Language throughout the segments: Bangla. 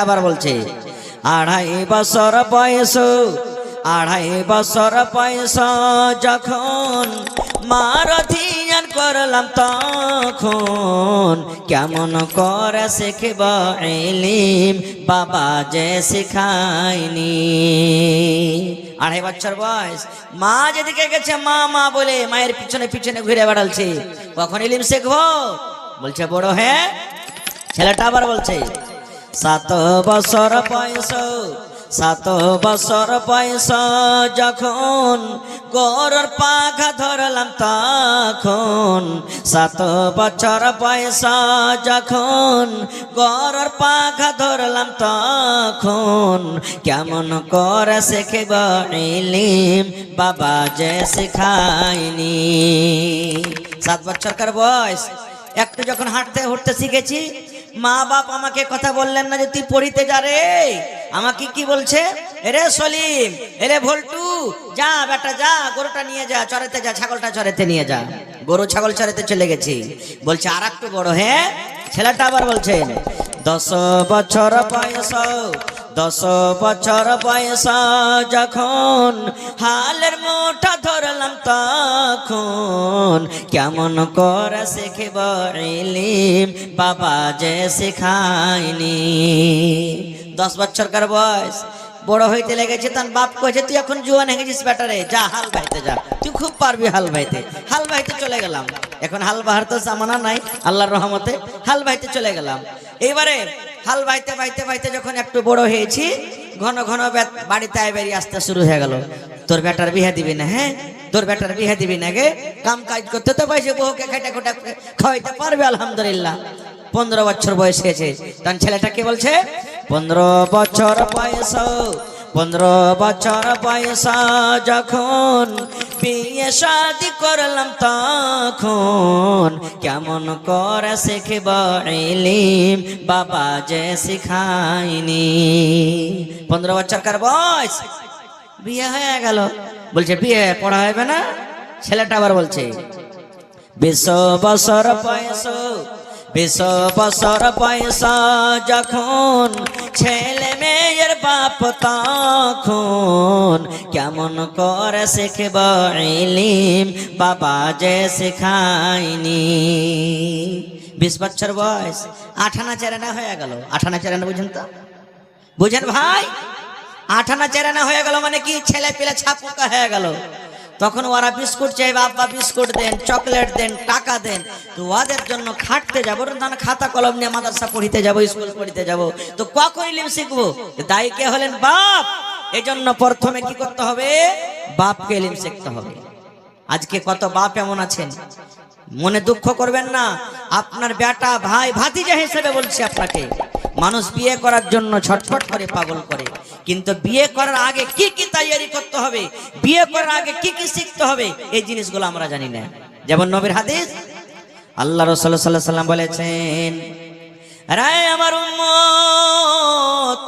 আবার বলছে 2.5 বছর বয়স, 2.5 বছর বয়স যখন মার ধ্যান করলাম তখন কেমন করে শিখব ইলম বাবা যে শিখায়নি। 2.5 বছর বয়স, মা যেদিকে গেছে মা মা বলে মায়ের পিছনে পিছনে ঘুরে বেড়াচ্ছে, কখন ইলম শিখবো? বলছে বড় হ্যাঁ। ছেলেটা আবার বলছে 7 বছর বয়স, 7 বছর বয়স যখন গরুর পাখা ধরলাম তখন, 7 বছর বয়স যখন গরুর পাখা ধরলাম তখন কেমন করে শিখব ইলম বাবা যে শিখায়নি। 7 বছরকার বয়স, একটু যখন হাঁটতে উঠতে শিখেছি, মা বাপ আমাকে কথা বললেন না যে তুই পড়িতে যা রে, আমাকে কি বলছে, এরে সলিম, এরে ভল্টু, যা বেটা যা, গরুটা নিয়ে যা চড়াতে, যা ছাগলটা চড়াতে নিয়ে যা। গরু ছাগল চড়াতে চলে গেছি। বলছে আর একটু বড় হ্যাঁ। ছেলেটা আবার বলছেন 10 বছর বয়স, 10 বছর বয়স যখন হালের মুঠা ধরলাম তখন কেমন করে শিখব ইলম বাবা যে শিখায়নি। 10 বছরকার বয়স, বড় হইতে লেগেছে। তার বাপ কয়েছে তুই এখন জুয়ান হয়ে গেছিস বেটারে, যা হাল বাইতে যা, তুই খুব পারবি হাল বাইতে। হাল বাইতে চলে গেলাম। এখন হাল বাহার তো জামানা নাই, আল্লাহর রহমতে হাল বাইতে চলে গেলাম। এইবারে হাল বাইতে বাইতে বাইতে যখন একটু বড় হয়েছি, ঘন ঘন বাড়িতে আয় বেরিয়ে আসতে শুরু হয়ে গেল। তোর বেটার বিয়ে দিবি না? হ্যাঁ, তোর বেটার বিয়ে দিবি না গে? কাম কাজ করতে তো পাইছে, বউকে খাইটা খোটা খাওয়াইতে পারবে আলহামদুলিল্লাহ। 15 বছর বয়স হয়েছে। তখন ছেলেটা কি বলছে 15 বছর বয়স, 15 বছর বয়স যখন বিয়ে শাদি করলাম তখন কেমন করে শিখব ইলম বাবা যে শিখায়নি। 15 বছরকার বয়স, বিয়ে হয়ে গেল। বলছে বিয়ে পড়া হবে না? ছেলেটা আবার বলছে 20 বছর বয়স, 20 বছর বয়স যখন ছেলে মেয়ের বাপ তখন কেমন করে শিখব ইলম বাবা যে শিখায়নি। 20 বছর বয়স, 8 আনা 4 আনা হয়ে গেল। 8 আনা 4 আনা বুঝেন তো? বুঝেন ভাই? 8 আনা 4 আনা হয়ে গেল মানে কি, ছেলে পেলে ছাপুকা হয়ে গেল। তখন ওরা বিস্কুট চাইবে, আব্বা বিস্কুট দেন, চকলেট দেন, টাকা দেন। তো ওদের জন্য খাটতে যাবো, খাতা কলম নিয়ে মাদ্রাসা পড়িতে যাবো, স্কুল পড়িতে যাবো। তো কখন ইলম শিখবো? দায়ী কে হলেন? বাপ। এই জন্য প্রথমে কি করতে হবে? বাপকে ইলম শিখতে হবে। আজকে কত বাপ এমন আছেন, মনে দুঃখ করবেন না, আপনার বেটা ভাই ভাতিজা হিসেবে বলছি আপনাকে, মানুষ বিয়ে করার জন্য ছটফট করে পাগল করে, কিন্তু বিয়ে করার আগে কি কি তৈরি করতে হবে, বিয়ে করার আগে কি কি শিখতে হবে, এই জিনিসগুলো আমরা জানি না। যেমন নবীর হাদিস, আল্লাহ রাসূল সাল্লাল্লাহু আলাইহি ওয়াসাল্লাম বলেছেন, রে আমার উম্মত,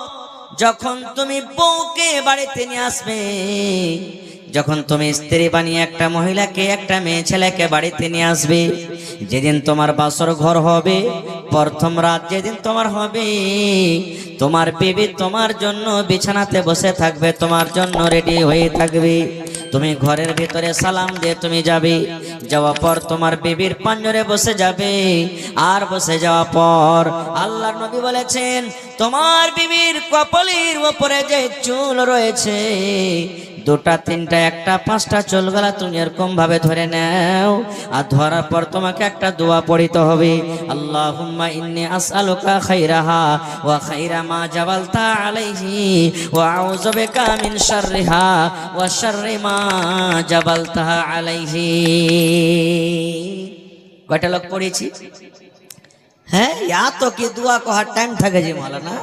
যখন তুমি বউকে বাড়িতে নিয়ে আসবে, যখন তুমি স্ত্রী বানিয়ে একটা মহিলাকে, একটা মেয়ে ছেলেকে বাড়িতে নিয়ে আসবে, যেদিন তোমার বাসর ঘর হবে, প্রথম রাত যেদিন তোমার হবে, তোমার বিবি তোমার জন্য বিছানাতে বসে থাকবে, তোমার জন্য রেডি হয়ে থাকবে। তুমি ঘরের ভিতরে সালাম দিয়ে তুমি যাবে, যাওয়ার পর তোমার বিবির পাঞ্জরে বসে যাবে। আর বসে যাওয়ার পর আল্লাহর নবী বলেছেন, তোমার বিবির কপালের উপরে যে চুল রয়েছে, 2টা 3টা 1টা 5টা চুলগুলা তুমি এরকম ভাবে ধরে নাও। আর ধরার পর তোমাকে একটা দোয়া পড়িতে হবে, আল্লাহুম্মা ইন্নী আসআলুকা খাইরাহা ওয়া খাইরা মা জাবালতা আলাইহি ওয়া আউযু বিকা মিন শাররিহা ওয়া শাররি মা জাবালতা আলাইহি। কয়টা লোক পড়েছি? হ্যাঁ, ইয়া তো কি দোয়া করার টাইম থাকে যে মাওলানা।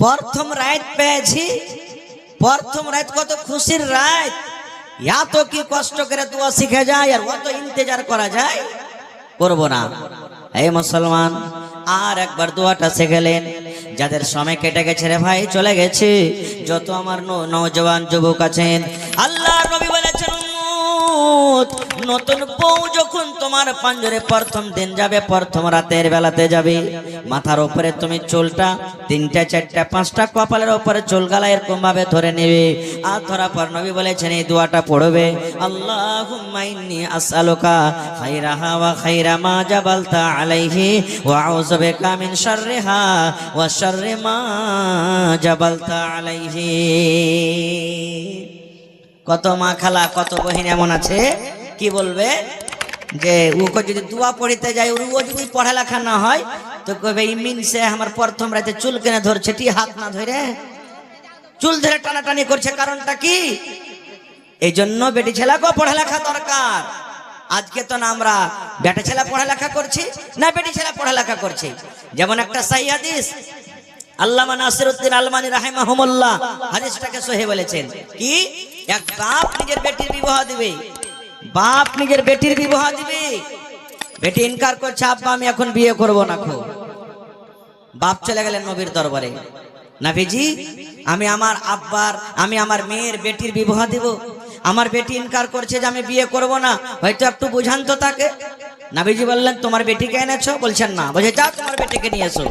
প্রথম রাত পেয়েছি, প্রথম রাত কত খুশির রাত, ইয়া তো কি কষ্ট করে দোয়া শিখে যায় আর কত ইন্তজার করা যায়, করবো না। এই মুসলমান, আর একবার দোয়াটা শিখলেন। যাদের সময় কেটে গেছে রে ভাই, চলে গেছে, যত আমার নওজওয়ান যুবক আছেন, আল্লাহর নবী বলেছেন, উম্মত নতুন বউ যখন তোমার পাঞ্জরে প্রথম দিন যাবে, প্রথম রাতের বেলাতে যাবে, মাথার উপরে তুমি চুলটা 3টা 4টা 5টা কপালের উপরে চুল গালা এরকম ভাবে ধরে নেবে। আর ধরা পর নবী বলেছেন এই দোয়াটা পড়বে, আল্লাহুম্মা ইন্নী আসআলুকা খায়রাহা ওয়া খায়রা মা জাবালতা আলাইহি ওয়া আউযু বিকা মিন শাররিহা ওয়া শাররি মা জাবালতা আলাইহি। কত মা খালা কত বহিন এমন আছে কি বলবে যে ওকে যদি দোয়া পড়িতে যায়, ও যদি পড়ালেখা না হয় তো কবে ইমিন সে আমার প্রথম রাতে চুল কেনে ধরছে, টি হাত না ধরে চুল ধরে টানাটানি করছে, কারণটা কি? এই জন্য বেটি ছেলেকেও পড়ালেখা দরকার। আজকে তো না আমরা বেটা ছেলে পড়ালেখা করছি না বেটি ছেলে পড়ালেখা করছি। যেমন একটা সহিহ হাদিস আল্লামা নাসিরউদ্দিন আলমানি রাহিমাহুমুল্লাহ হাদিসটাকে সহিহ বলেছেন কি, এক বাপ নিজের বেটির বিবাহ দিবে, বাপ নিজের বেটির বিবাহ দিবে, বেটি ইনকার করছে আব্বা আমি এখন বিয়ে করব না। খো বাপ চলে গেলেন নবীর দরবারে, নবীজি আমি আমার আব্বার আমি আমার মেয়ের বেটির বিবাহ দিব, আমার বেটি ইনকার করছে যে আমি বিয়ে করব না, হয়তো একটু বুঝান তো তাকে। নবীজি বললেন তোমার বেটিকে এনেছো? বলছেন না। বলছে যাও তোমার বেটিকে নিয়ে এসো।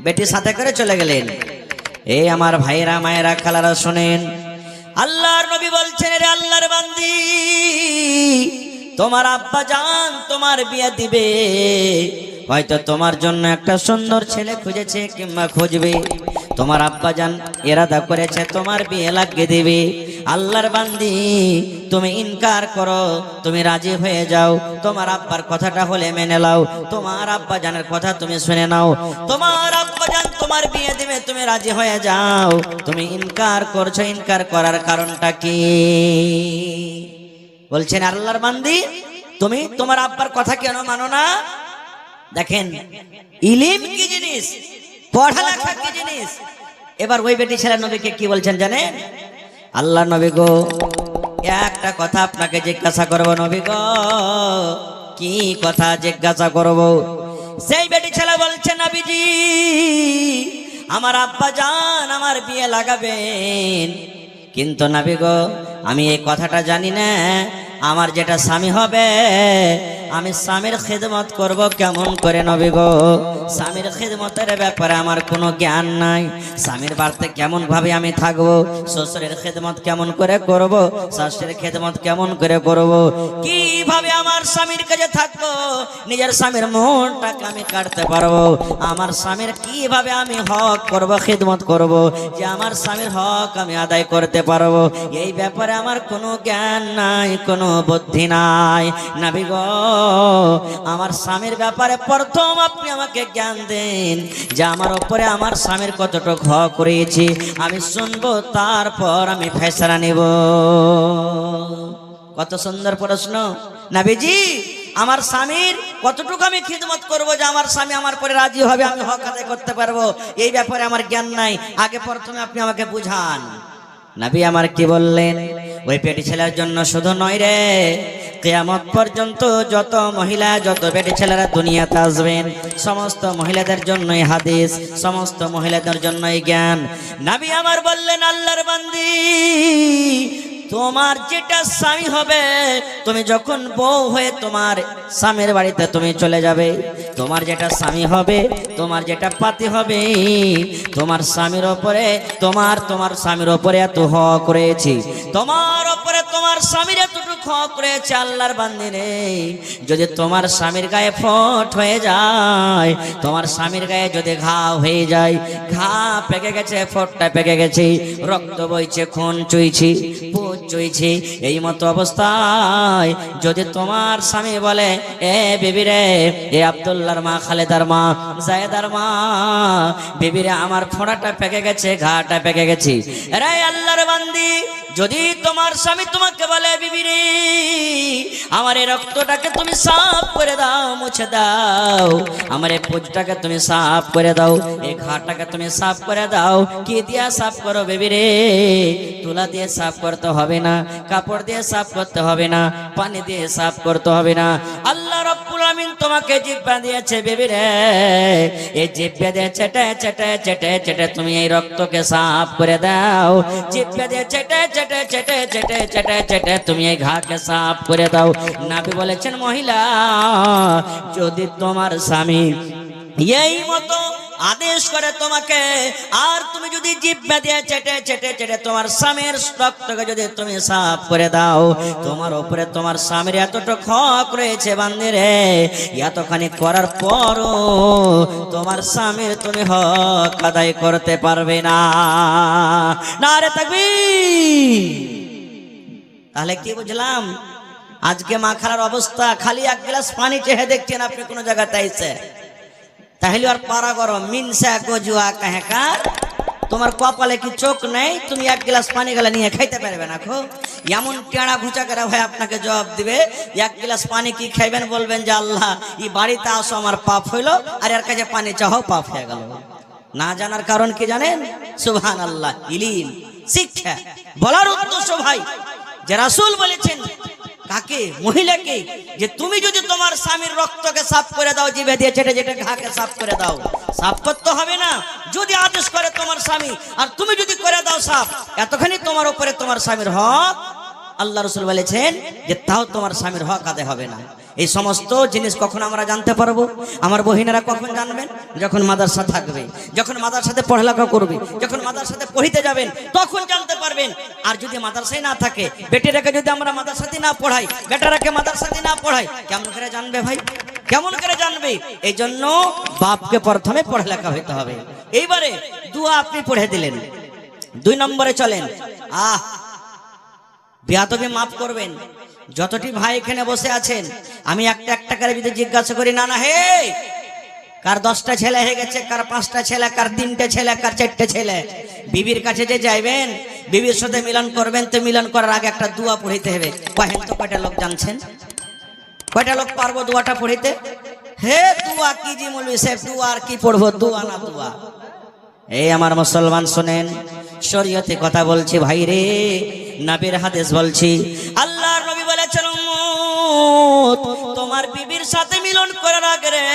বেটির সাথে করে চলে গেলেন। এই আমার ভাইরা মায়েরা খালারা শোনেন, আল্লাহর নবী বলছেন রে আল্লাহর বান্দি, তোমার আব্বা জান তোমার বিয়ে দিবে, হয়তো তোমার জন্য একটা সুন্দর ছেলে খুঁজেছে কিংবা খুঁজবে, তোমার আব্বা জান ইরাদা করেছে তোমার বিয়ে লাগিয়ে দিবে। আল্লাহর বান্দি তুমি ইনকার করো, তুমি রাজি হয়ে যাও, তোমার আব্বার কথাটা হলে মেনে নাও, তোমার আব্বা জানের কথা তুমি শুনে নাও, তোমার আব্বা জান তোমার বিয়ে দিবে, তুমি রাজি হয়ে যাও, তুমি ইনকার করছো, ইনকার করার কারণটা কি? বলছেন আল্লাহর বান্দি তুমি তোমার আব্বার কথা কেন মানো না? দেখেন ইলম কি জিনিস, পড়ালেখা কি জিনিস। এবার ওই বেটি ছেলে নবীকে কি বলছেন জানেন? আল্লাহ নবী গো একটা কথা আপনাকে জিজ্ঞাসা করব নবী গো। কি কথা জিজ্ঞাসা করব? সেই বেটি ছেলে বলছে নবীজি আমার আব্বা জান আমার বিয়ে লাগাবেন, কিন্তু নবী গো আমি এই কথাটা জানি না, আমার যেটা স্বামী হবে আমি স্বামীর খেদমত করব কেমন করে নবী গো? স্বামীর খেদমতের ব্যাপারে আমার কোনো জ্ঞান নাই। স্বামীর বাড়িতে কেমন ভাবে আমি থাকবো, শ্বশুরের খেদমত কেমন করে করব, শাশুড়ির খেদমত কেমন করে করব, কিভাবে আমার স্বামীর কাছে থাকবো, নিজের স্বামীর মনটাকে আমি কাটতে পারবো, আমার স্বামীর কিভাবে আমি হক করব, খেদমত করব, যে আমার স্বামীর হক আমি আদায় করতে পারবো, এই ব্যাপারে আমার কোনো জ্ঞান নাই, কোনো বুদ্ধি নাই। নবী গো আমার স্বামীর ব্যাপারে প্রথম আপনি আমাকে জ্ঞান দেন, যে আমার উপরে আমার স্বামীর কতটুকু হক করেছি আমি শুনবো, তারপর আমি ফয়সালা নেব। কত সুন্দর প্রশ্ন। নবীজি আমার স্বামীর কতটুকু আমি খিদমত করব যে আমার স্বামী আমার পরে রাজি হবে, আমি হক আদায় করতে পারবো, এই ব্যাপারে আমার জ্ঞান নাই, আগে প্রথমে আপনি আমাকে বুঝান। নবী আমার কি বললেন? ওই পেটি ছেলের জন্য শুধু নয় রে, কিয়ামত পর্যন্ত যত মহিলা যত বেটি ছেলেরা দুনিয়াতে আসবেন সমস্ত মহিলাদের জন্যই হাদিস, সমস্ত মহিলাদের জন্যই জ্ঞান। নবী আমার বললেন আল্লাহর বান্দি তোমার যেটা স্বামী হবে, তুমি যখন বউ হয়ে তোমার স্বামীর বাড়িতে তুমি চলে যাবে, তোমার যেটা স্বামী হবে, তোমার যেটা পাতি হবে, তোমার স্বামীর ওপরে তোমার স্বামীর ওপরে এত হক রয়েছে, তোমার ওপরে তোমার স্বামীর এতটুকু হক রয়েছে। আল্লাহর বান্দি রে, যদি তোমার স্বামীর গায়ে ফোঁট হয়ে যায়, তোমার স্বামীর গায়ে যদি ঘা হয়ে যায়, ঘা পেকে গেছে, ফোঁটটা পেকে গেছে, রক্ত বইছে, খুন চুইছে, চুইছে, এই মতো অবস্থায় যদি তোমার স্বামী বলে এ বেবি রে, এ আব্দুল্লাহর মা, খালেদার মা, জায়েদার মা, বেবি রে আমার ফোঁড়াটা পেকে গেছে, ঘাটা পেকে গেছে, রে আল্লাহর বান্দি যদি তোমার স্বামী তোমাকে বলে বিবি রে আমার এই রক্তটাকে তুমি সাফ করে দাও, মুছে দাও, আমার এই পুজটাকে তুমি সাফ করে দাও, এই ঘাটাকে তুমি সাফ করে দাও, কি দিয়া সাফ করো বেবি রে? তুলা দিয়ে সাফ করতে হবে না, কাপড় দিয়ে সাফ করতে হবে না, পানি দিয়ে সাফ করতে হবে না, আল্লাহ রাব্বুল আলামিন তোমাকে জিহ্বা দিয়েছে বেবি রে, এই জিহ্বা দিয়ে চেটে চেটে চেটে চেটে তুমি এই রক্তকে সাফ করে দাও। জিহ্বা দিয়ে চেটে চেটে চেটে চেটে চেটে চেটে তুমি এই ঘাকে সাফ করে দাও। নবী বলেছেন মহিলা, যদি তোমার স্বামী এই মতো আদেশ করে তোমাকে, আর তুমি যদি জিহ্বা দিয়ে চেটে চেটে চেটে তোমার স্বামীর রক্তকে যদি তুমি সাফ করে দাও, তোমার উপরে তোমার স্বামীর এতটা হক রয়েছে বান্দি রে, এতখানি করার পরও তোমার স্বামীর তুমি হক আদায় করতে পারবে না। নারে তাকবীর। তাহলে কি বুঝলাম? আজকে মা খালার অবস্থা, খালি এক গ্লাস পানি চেহে দেখছেন আপনি কোন জায়গাতে আইছে, তাহলে আর পারা গরম মিনসা গজুয়া কাহেকার। তোমার কপালে কি চোখ নেই? তুমি এক গ্লাস পানি গেলে নিয়ে খাইতে পারবে না। খো এমন টেড়া ঘুচা করে ভাই আপনাকে জবাব দিবে, এক গ্লাস পানি কি খাইবেন? বলবেন যে আল্লাহ এই বাড়িতে আসো আমার পাপ হইলো, আর এর কাছে পানি চাও পাপ হয়ে গেল। না জানার কারণ কি জানেন? সুবহানাল্লাহ, ইলিম শিক্ষা। বলার উদ্দেশ্য ভাই যে রাসূল বলেছেন কাকে? মহিলাকে, যে তুমি যদি তোমার স্বামীর রক্তকে সাফ করে দাও, জিভে দিয়ে চেটে চেটে ঘাকে সাফ করে দাও। সাফ করতে হবে না, যদি আদেশ করে তোমার স্বামী আর তুমি যদি করে দাও সাফ, এতখানি তোমার উপরে তোমার স্বামীর হক। আল্লাহ রাসূল বলেছেন যে তাও তোমার স্বামীর হক আদায় হবে না। এই সমস্ত জিনিস কখন আমরা জানতে পারবো? আমার বহিনেরা কখন জানবেন? যখন মাদ্রাসা থাকবে, যখন মাদ্রাসাতে পড়ালেখা করবে, যখন মাদ্রাসাতে পড়িতে যাবেন, তখন জানতে পারবেন। আর যদি মাদ্রাসায় না থাকে, বেটিরাকে যদি আমরা মাদ্রাসাতে না পড়াই, বেটারাকে মাদ্রাসাতে না পড়াই, কেমন করে জানবে ভাই? কেমন করে জানবে? এই জন্য বাপকে প্রথমে পড়ালেখা হইতে হবে। এইবারে দুয়া আপনি পড়ে দিলেন, 2 নম্বরে চলেন। বেয়াদবি মাফ করবেন। যতটি ভাই এখানে বসে আছেন, আমি একটা একটা করে যদি জিজ্ঞাসা করি, না না হে, কার 10টা ছেলে হয়ে গেছে, কার 5টা ছেলে, কার 3টে ছেলে, কার 4টে ছেলে, বিবির কাছে যে যাইবেন, বিবির সাথে মিলন করবেন, তো মিলন করার আগে একটা দোয়া পড়িতে হবে। কহেন তো কয়টা লোক জানছেন? কয়টা লোক পারবো দোয়াটা পড়িতে? হে দোয়া কি জি মৌলভী সাহেব, দোয়া আর কি পড়বো? দোয়া না দোয়া। এই আমার মুসলমান শুনেন, শরীয়তে কথা বলছি ভাই রে, নবীর হাদিস বলছি। আল্লাহর নবী বলেছেন উম্মত, তোমার বিবির সাথে মিলন করার আগে রে,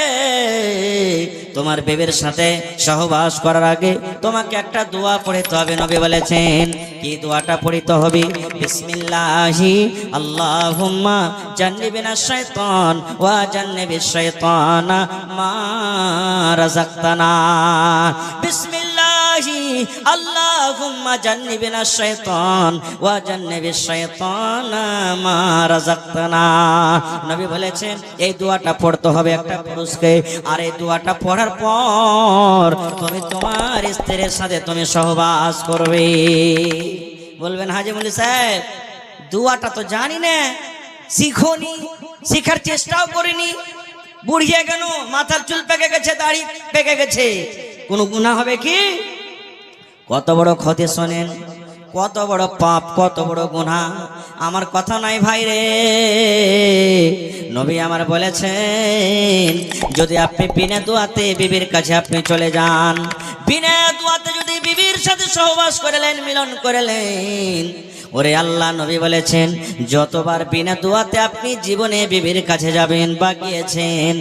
তোমার বিবির সাথে সহবাস করার আগে তোমাকে একটা দোয়া পড়তে হবে। নবী বলেছেন কি দোয়াটা পড়তে হবে? বিসমিল্লাহি আল্লাহুম্মা জান্নিবিনা শাইতান ওয়া জান্নিবিশ শাইতানা মা রাযাকতানা। বিসমিল্লাহি আল্লাহুম্মা জান্নিবিনা শাইতান ওয়া জান্নিবিশ শাইতানা মা রাযাকতানা। নবী বলেছেন এই দোয়াটা পড়তে হবে একটা পুরুষকে, আর এই দোয়াটা পড়ার পর তুমি তোমার স্ত্রীর সাথে তুমি সহবাস করবে। বলবেন হাজী মৌলভী সাহেব দোয়াটা তো জানি না, শিখোনি, শিখার চেষ্টাও করিনি, বুড়িয়ে গেল, মাথার চুল পেকে গেছে, দাড়ি পেকে গেছে, কোনো গুনাহ হবে কি? কত বড় ক্ষতি শোনেন, কত বড় পাপ, কত বড় গুনাহ। আমার কথা নাই ভাই রে, নবী আমার বলেছেন যদি আপনি বিনা দোয়াতে বিবির কাছে আপনি চলে যান, বিনা দোয়াতে যদি বিবির সাথে সহবাস করলেন, মিলন করলেন, ওরে আল্লাহ নবী বলেছেন যতবার বিনা দোয়াতে আপনি জীবনে বিবির কাছে যাবেন বা গিয়েছেন,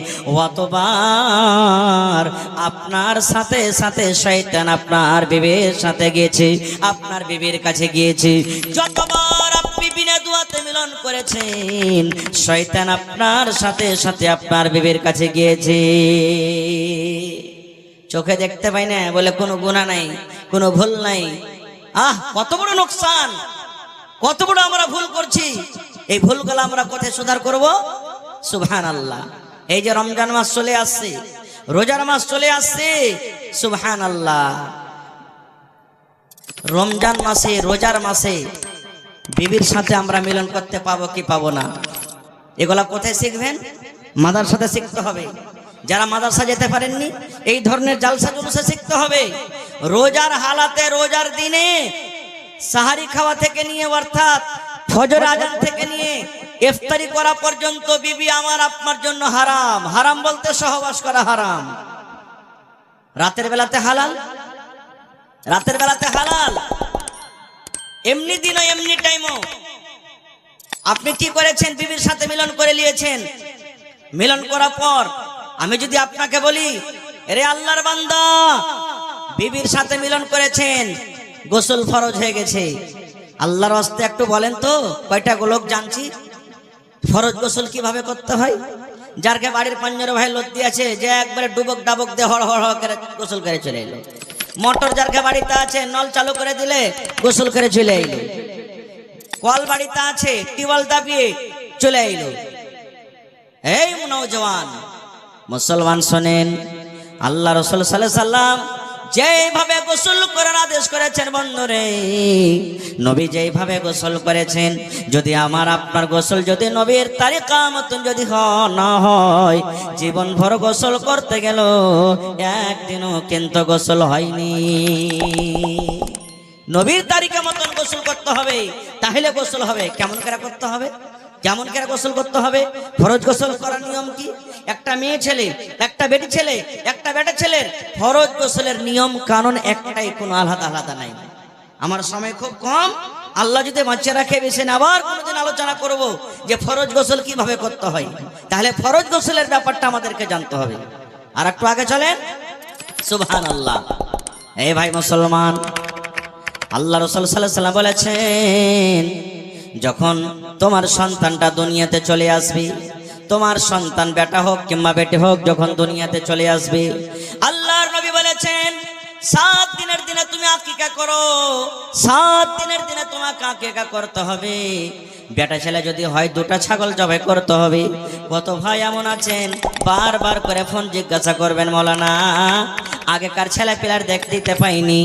অতবার আপনার সাথে সাথে শয়তান আপনার বিবির সাথে গিয়েছে, আপনার বিবির কাছে গিয়েছে। যতবার আপনি বিনা দোয়াতে মিলন করেছেন, শয়তান আপনার সাথে সাথে আপনার বিবির কাছে গিয়েছে। চোখে দেখতে পাই না বলে কোনো গুনাহ নাই, কোনো ভুল নাই। কত বড় নোকসান, কত বড় আমরা ভুল করছি। এই ভুলগুলো আমরা কোথায় সুধার করব? সুবহানাল্লাহ। এই যে রমজান মাস চলে আসছে, রোজার মাস চলে আসছে, সুবহানাল্লাহ। রমজান মাসে, রোজার মাসে বিবির সাথে আমরা মিলন করতে পাবো কি পাবো না? এগুলা কোথায় শিখবেন? মাদ্রাসাতে শিখতে হবে। যারা মাদ্রাসা যেতে পারেননি, এই ধরনের জালসা জুলুসে শিখতে হবে। রোজার হালাতে, রোজার দিনে সাহারি খাওয়া থেকে নিয়ে, অর্থাৎ ফজর আজান থেকে নিয়ে ইফতারি করা পর্যন্ত বিবি আমার আপনার জন্য হারাম। হারাম বলতে সহবাস করা হারাম। রাতের বেলাতে হালাল, রাতের বেলাতে হালাল, এমনি দিনও এমনি টাইমও। আপনি কি করেছেন? বিবির সাথে মিলন করে নিয়েছেন, মিলন করার পর আমি যদি আপনাকে বলি, রে আল্লাহর বান্দা, বিবির সাথে মিলন করেছেন, গোসল ফরজ হয়ে গেছে, আল্লাহর ওয়াস্তে একটু বলেন তো কয়টা লোক জানছি ফরজ গোসল কিভাবে করতে হয়? যারকে বাড়ির 15 ভাই লদ্দি আছে, যে একবারে ডুবক ডাবক দিয়ে হড় হড় করে গোসল করে চলে এলো। মোটর যারকে বাড়িতে আছে, নল চালু করে দিলে গোসল করে চলে এলো। কল বাড়িতে আছে, টিউবওয়েল দাবিয়ে চলে এলো। এই নওজওয়ান মুসলমান শোনেন, আল্লাহ রাসূল সাল্লাল্লাহু আলাইহি সাল্লাম যেভাবে গোসল করার আদেশ করেছেন, বন্ধুরে, নবী যেভাবে গোসল করেছেন, যদি আমার আপনার গোসল যদি নবীর তারিকা মতন যদি না হয়, জীবন ভর গোসল করতে গেল একদিনও কিন্তু গোসল হয়নি। নবীর তারিকা মতন গোসল করতে হবে, তাহলে গোসল হবে। কেমন করে করতে হবে? কেমন করে গোসল করতে হবে? ফরজ গোসল করার নিয়ম কি? একটা মেয়ে ছেলে, একটা বেটি ছেলে, একটা বেটা ছেলের ফরজ গোসলের নিয়ম কানুন একটাই, কোনো আলাদা আলাদা নাই। আমার সময় খুব কম, আল্লাহ যদি বাঁচিয়ে রাখে বেশি না, আবার কোনোদিন আলোচনা করব যে ফরজ গোসল কিভাবে করতে হয়। তাহলে ফরজ গোসলের ব্যাপারটা আমাদেরকে জানতে হবে। আর একটু আগে চলেন। সুবহানাল্লাহ। এই ভাই মুসলমান, আল্লাহ রাসূল সাল্লাল্লাহু আলাইহি ওয়াসাল্লাম বলেছেন, যখন তোমার সন্তানটা দুনিয়াতে চলে আসবে, তোমার সন্তান বেটা হোক কিংবা বেটি হোক, যখন দুনিয়াতে চলে আসবে, আল্লাহর নবী বলেছেন 7 দিনের দিনে তুমি আকিকা করো। 7 দিনের দিনে তোমাকে আকিকা করতে হবে। বেটা ছেলে যদি হয় 2টা ছাগল জবাই করতে হবে। কত ভাই এমন আছেন বারবার করে ফোন জিজ্ঞাসা করবেন, মৌলানা আগেকার ছেলে পিলার দেখতে দিতে পাইনি,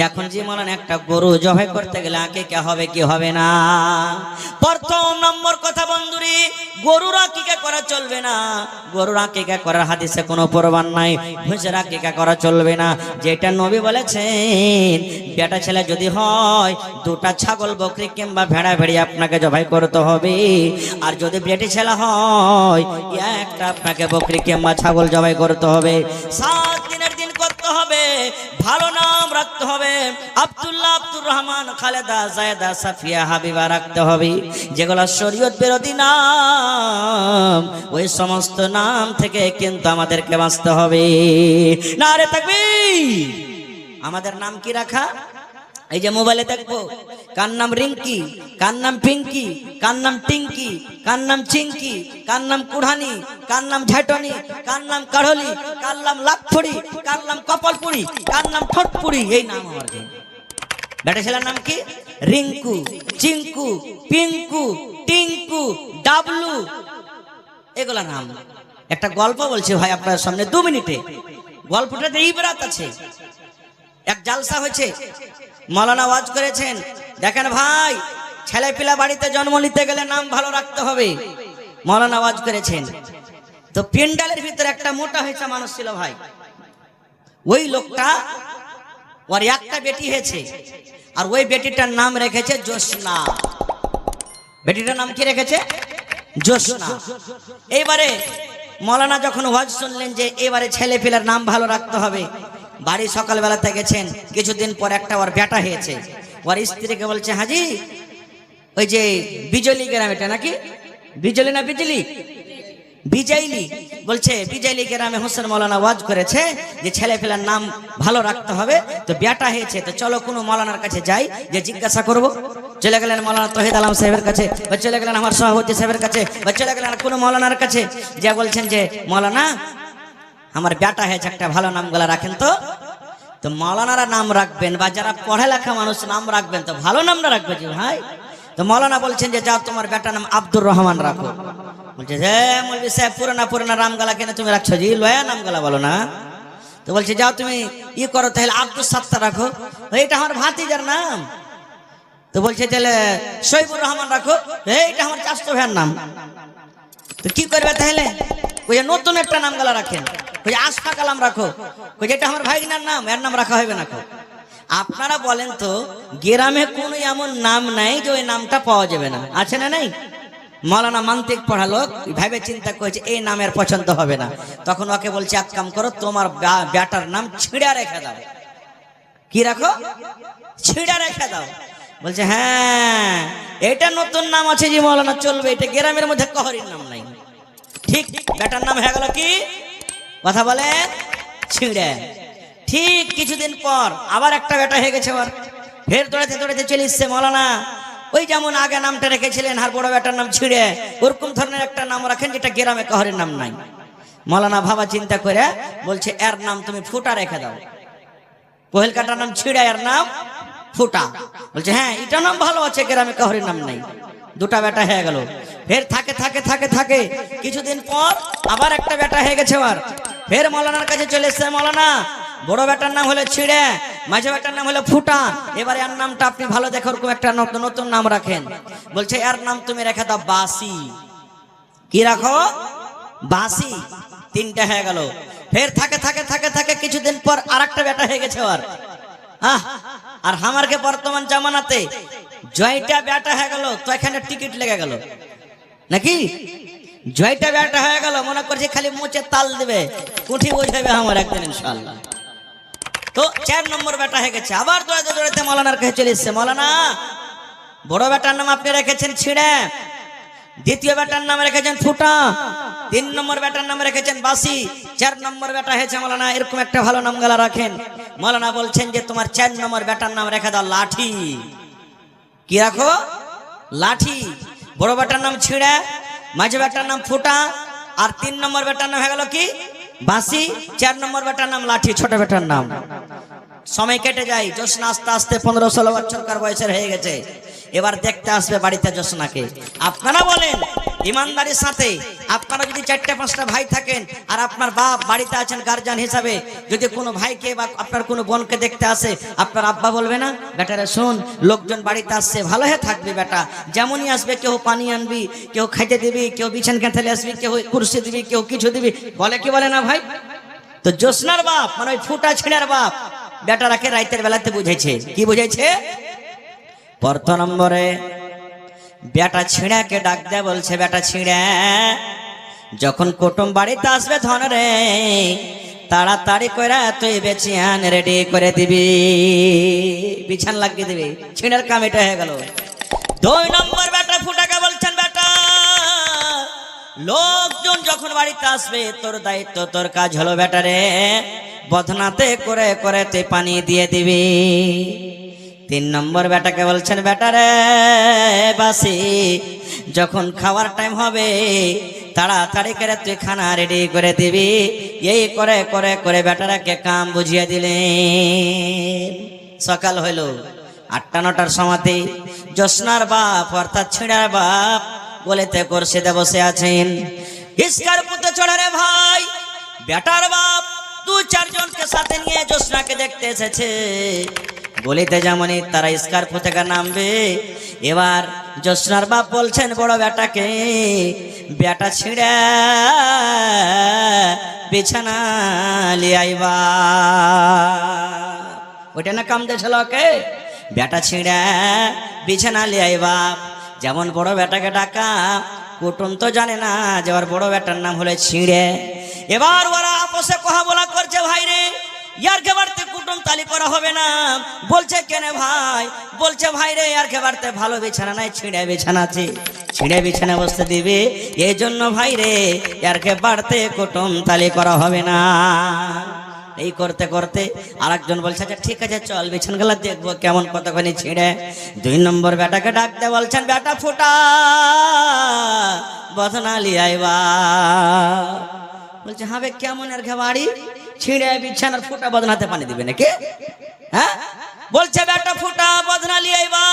এখন যে মৌলানা একটা গরু জবাই করতে গেলে আকিকা হবে কি হবে না? প্রথম নম্বর কথা বন্ধুরি, গরুর আকিকা করা চলবে না। গরুর আকিকা করার হাদিসে কোনো প্রমাণ নাই। ভুঁসের আকিকা করা চলবে না। যেটা নবী বলেছেন, বেটা ছেলে যদি হয় 2টা ছাগল বকরি কিংবা ভেড়া ভেড়ি আপনাকে জবাই করতে হবে। আর যদি বেটি ছেলে হয়, একটা আপনাকে বকরি কিংবা ছাগল জবাই করতে হবে। 7 দিনের দিন করতে হবে। ভালো নাম রাখতে হবে। আব্দুল্লাহ, আব্দুর রহমান, খালেদা, জায়েদা, সাফিয়া, হাবিবা রাখতে হবে। যেগুলো শরীয়ত বিরোধী নাম, ওই সমস্ত নাম থেকে কিন্তু আমাদেরকে বাঁচতে হবে। নারে তাকবীর। আমাদের নাম কি রাখা? এই যে মোবাইলে দেখবো, কার নাম রিঙ্কি, কার নাম পিঙ্কি, কার নাম টিঙ্কি, কার নাম চিঙ্কি, কার নাম কুড়ানি, কার নাম ঝাটনি, কার নাম কাঢ়লি, কার নাম লাকফড়ি, কার নাম কপালপুরি, কার নাম ঠোঁটপুরি। এই নাম আমার বেটা ছেলের নাম কি? রিঙ্কু, চিঙ্কু, পিঙ্কু, টিঙ্কু, ডাবলু, এগুলা নাম। একটা গল্প বলছি ভাই আপনার সামনে 2 মিনিটে। গল্পটাতে ইবরাত আছে। এক জালসা হয়েছে, মৌলানা ওয়াজ করেছেন, দেখেন ভাই, ছেলে পিলা বাড়িতে জন্ম নিতে গেলে নাম ভালো রাখতে হবে। মৌলানা ওয়াজ করেছেন। তো পেন্ডালের ভিতরে একটা মোটা হয়েছে মানুষ ছিল ভাই। ওই লোকটা, ওর একটা বেটি হয়েছে, আর ওই বেটিটার নাম রেখেছে জোসনা। বেটিটার নাম কি রেখেছে? জোসনা। এইবারে মৌলানা যখন ওয়াজ শুনলেন যে এবারে ছেলে পিলার নাম ভালো রাখতে হবে, বাড়ি সকালবেলাতে গেছেন, কিছুদিন পর একটা ওর বেটা হয়েছে। ওর স্ত্রীকে বলছে, হাজি ওই যে বিজলি গ্রামেটা নাকি, বিজলি না বিজলি, বিজয়লি, বলছে বিজয়লি গ্রামে হোসেন মৌলানা ওয়াজ করেছে যে ছেলে পেলার নাম ভালো রাখতে হবে। তো বেটা হয়েছে, তো চলো কোনো মৌলানার কাছে যাই, যে জিজ্ঞাসা করবো। চলে গেলেন মৌলানা তহিদ আলম সাহেবের কাছে, বা চলে গেলেন আমার সভাপতি সাহেবের কাছে, বা চলে গেলেন কোনো মৌলানার কাছে। যে বলছেন যে মৌলানা আমার বেটা হয়েছে, একটা ভালো নামগুলা রাখেন তো। তো মৌলানারা নাম রাখবেন, বা যারা পড়ালেখা মানুষ নাম রাখবেন, তো ভালো নামটা রাখবে যে ভাই। তো মৌলানা বলছেন যে যাও তোমার বেটার নাম আব্দুর রহমান রাখো। বলছে যে মৌলভী সাহেব পুরানা নামগুলা কেন তুমি রাখছো, জি লয়া নামগুলা বলো না। তো বলছে যাও তুমি করো, তাহলে আব্দুল সাত্তার রাখো, এইটা আমার ভাতিজার নাম। তো বলছে তাহলে শহীবুর রহমান রাখো, এইটা আমার চাচতো ভাইয়ের নাম। তো কি করবে তাহলে? ওই নতুন একটা নামগুলা রাখেন। ওই আশফাক আলম রাখো, ওই যেটা আমার ভাইগনার নাম, এর নাম রাখা হবে না। আপনারা বলেন তো, গ্রামে কোনো এমন নাম নাই যে ওই নামটা পাওয়া যাবে না, আছে না নাই? মৌলানা মান্তিক পড়ালো, ভাবে চিন্তা করেছে এই নামের পছন্দ হবে না। তখন ওকে বলছে এক কাম করো, তোমার বেটার নাম ছিড়া রেখে দাও। কি রাখো? ছিড়া রেখে দাও। বলছে হ্যাঁ এটা নতুন নাম আছে জি মৌলানা, চলবে, এটা গ্রামের মধ্যে কহরির নাম নাই। ঠিক বেটার নাম হয়ে গেল কি কথা বলেন ছিঁড়ে। ঠিক কিছুদিন পর আবার একটা বেটা হয়ে গেছে, আবার ফের দৌড়াতে দৌড়াতে চলে এসছে মৌলানা ওই যেমন আগে নামটা রেখেছিলেন আর বড় বেটার নাম ছিঁড়ে, ওরকম ধরনের একটা নাম রাখেন যেটা গ্রামে কাহরের নাম নাই। মৌলানা ভাবা চিন্তা করে বলছে এর নাম তুমি ফুটা রেখে দাও। কোহেল কাটার নাম ছিঁড়ে, এর নাম ফুটা। বলছে হ্যাঁ এটা নাম ভালো আছে, গ্রামে কাহরের নাম নাই। দুটা বেটা হয়ে গেল। ফের থাকে থাকে থাকে থাকে কিছুদিন পর আবার একটা বেটা হয়ে গেছে। আবার ফের মৌলানার কাছে চলে এসছে, মৌলানা বড় বেটার নাম হলো ছিঁড়ে, মাঝে বেটার নাম হলো ফুটা, এবারে এর নামটা আপনি ভালো দেখে ওরকম একটা নতুন নাম রাখেন। বলছে এর নাম তুমি রেখে দাও বাসি। কি রাখো? বাসি। তিনটা হয়ে গেল। ফের থাকে থাকে থাকে থাকে কিছুদিন পর আর একটা বেটা হয়ে গেছে। আর আমারকে বর্তমান জামানাতে জয়টা বেটা হয়ে গেল তো এখানে টিকিট লেগে গেল নাকি? জয়টা বেটা হয়ে গেল, মনে করছে খালি মুচে তাল দেবে, কুঠি বোঝাবে আমার একদিন ইনশাআল্লাহ। তো 4 নম্বর বেটা হয়ে গেছে। আবার দৌড়াতে দৌড়াতে মৌলানার কাছে চলে এসছে, মৌলানা বড় বেটার নাম আপনি রেখেছেন ছিঁড়ে, দ্বিতীয় বেটার নাম রেখেছেন ফুটা, 3 নম্বর বেটার নাম রেখেছেন বাসি, 4 নম্বর বেটা হয়েছে মৌলানা এরকম একটা ভালো নাম গালা রাখেন। মৌলানা বলছেন যে তোমার 4 নম্বর বেটার নাম রেখে দাও লাঠি। কি রাখো? লাঠি। বড় বেটার নাম ছিঁড়ে, মাঝে বেটার নাম ফুটা, আর 3 নম্বর বেটার নাম হয়ে গেল কি বাসি, 4 নম্বর বেটার নাম লাঠি, ছোট বেটার নাম। সময় কেটে যায়, জোসনা আস্তে আস্তে 15-16 বছরকার বয়সের হয়ে গেছে। এবার দেখতে আসবে বাড়িতে জোসনাকে। আপনারা বলেন ইমানদারির সাথে, আপনারা যদি 4-5টা ভাই থাকেন আর আপনার বাপ বাড়িতে আছেন গার্জিয়ান হিসাবে, যদি কোনো ভাইকে বা আপনার কোনো বোনকে দেখতে আসে, আপনার আব্বা বলবে না বেটারে শোন লোকজন বাড়িতে আসছে ভালো হয়ে থাকবি বেটা, যেমনই আসবে কেউ পানি আনবি, কেউ খাইতে দিবি, কেউ বিছান কাঁথালে আসবি, কেউ কুরসি দিবি, কেউ কিছু দিবি, বলে কি বলে না ভাই? তো জোসনার বাপ মানে ওই ফুটা ছিঁড়ার বাপ বেটারাকে রাইতের বেলাতে বুঝেছে। কি বুঝেছে? প্রথম নম্বরে বেটা ছিঁড়াকে ডাক দেয়, বলছে বেটা ছিঁড়া যখন কুটুম বাড়িতে আসবে ধন রে তাড়াতাড়ি করে তুই বেচিয়ান রেডি করে দিবি, বিছান লাগিয়ে দিবি। ছিঁড়ার কাম এটা হয়ে গেল। 2 নম্বর বেটা ফুটাকে বলছেন বেটা লোকজন যখন বাড়িতে আসবে তোর দায়িত্ব তোর কাজ হলো বেটারে বদনাতে করে করে তুই পানি দিয়ে দিবি। 3 নম্বর বেটাকে বলছেন বেটারে বাসি যখন খাওয়ার টাইম হবে তাড়াতাড়ি করে তুই খানা রেডি করে দিবি। এই করে করে করে বেটারাকে কাম বুঝিয়ে দিলেন। সকাল হইল 8টা-9টার সময়তে জোসনার বাপ অর্থাৎ ছিঁড়ার বাপ বলেতে করছিতে বসে আছেন। ইস্কার পুতে চড়ে রে ভাই, বেটার বাপ 2-4 জনকে সাথে নিয়ে জোসনাকে দেখতে এসেছে। বলিতে যেমনই তারা স্কার্পো থেকে নামবে, এবার জোসনার বাপ বলছেন বড় বেটাকে বেটা ছিঁড়ে বিছানা লিয়ে আইবা। ওইটা না কাম দিয়েছিল ওকে, বেটা ছিঁড়ে বিছানা লিয়ে আইবা। যেমন বড় বেটাকে ডাকা, কুটুম তো জানে না যে ওর বড় বেটার নাম হলো ছিঁড়ে। এবার ওরা আপসে কথা বলা করছে, ভাই রে ইয়ার খেবারতে কুটুম তালি করা হবে না। বলছে কেন ভাই? বলছে ভাই রে ইয়ার খেবারতে ভালো বিছানা নাই, ছিঁড়ে বিছানা আছে, ছিঁড়ে বিছানা বসতে দিবে, এই জন্য ভাই রে ইয়ার খেবারতে কুটুম তালি করা হবে না। এই করতে করতে আরেকজন বলছে আচ্ছা ঠিক আছে চল বিছানগুলা দেখবো কেমন কতখানি ছিঁড়ে। 2 নম্বর বেটাকে ডাকতে বলছেন বেটা ফুটা বদনা লিয়াইবা। বলছে হবে কেমন আর ঘেবাড়ি ছিঁড়ে বিছানার ফুটা বদনাতে পানি দিবে নাকি? হ্যাঁ বলছে বেটা ফুটা বদনা লিয়াইবা।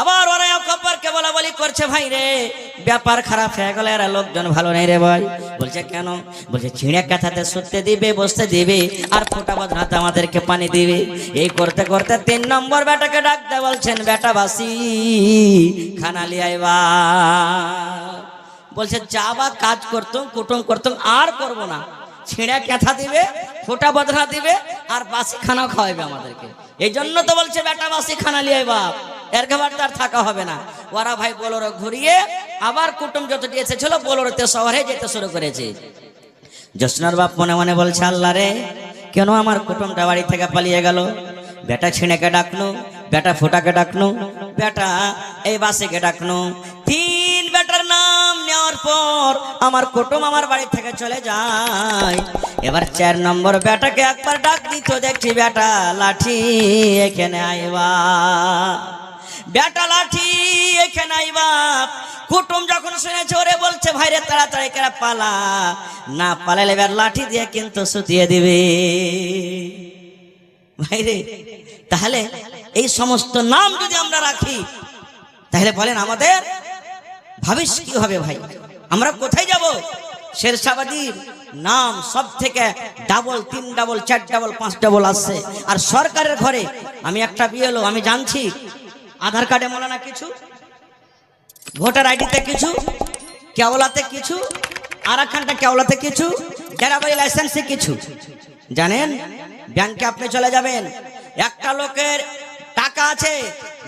আবার ওরা কপারকে বলা বলি করছে, ভাই রে ব্যাপার খারাপ হয়ে গেল, এরা লোকজন ভালো নেই রে ভাই। বলছে কেন? বলছে ছিঁড়ে কাঁথাতে শুতে দিবে, বসতে দিবে, আর ফোটা বদনাতে আমাদেরকে পানি দিবে। এই করতে করতে 3 নম্বর বেটাকে ডাকতে বলছেন বেটা বাসি খানা লিয়াইবা। বলছে যাবা কাজ করতাম কুটুম করতাম আর করব না, ছিঁড়ে কাঁথা দিবে, ফোটা বদনা দিবে, আর বাসি খানাও খাওয়াবে আমাদেরকে। এই জন্য তো বলছে বেটা বাসি খানা লিয়াইবা, এর খাবার তার থাকা হবে না। ওরা ভাই বোলেরো ঘুরিয়ে আবার কুটুম যত এসেছিল বোলেরোতে শহরে যেতে শুরু করেছে। জোসনার বাপ মনে মনে বলছে আল্লাহ রে কেন আমার কুটুমটা বাড়ি থেকে পালিয়ে গেল? বেটা ছিঁড়েকে ডাকনু, বেটা ফোটাকে ডাকনু, বেটা এই বাসিকে ডাকনু। 3 বেটার নাম নেওয়ার পর আমার কুটুম আমার বাড়ি থেকে চলে যায়। এবার 4 নম্বর বেটাকে একবার ডাক দিত, দেখছি বেটা লাঠি এখানে আইবা, বেটা লাঠি এখানে আইবা। কুটুম যখন শুনেছে ওরে বলছে ভাইরে তাড়াতাড়ি করে পালা, না পালালে এবার লাঠি দিয়ে কিন্তু সুতিয়ে দিবে। ভাইরে তাহলে এই সমস্ত নাম যদি আমরা রাখি তাহলে বলেন আমাদের ভবিষ্যৎ কি হবে ভাই? আমরা কোথায় যাব? শেরশাবাদীর নাম সব থেকে ডাবল, 3 ডাবল, 4 ডাবল, 5 ডাবল আসছে। আর সরকারের ঘরে আমি একটা বিয়েলো, আমি জানছি আধার কার্ডে মৌলানা কিছু, ভোটার আইডিতে কিছু, কেওলাতে কিছু, আর একখানটা কেওলাতে কিছু, ড্রাইভারি লাইসেন্সে কিছু। জানেন ব্যাংকে আপনি চলে যাবেন, একটা লোকের টাকা আছে,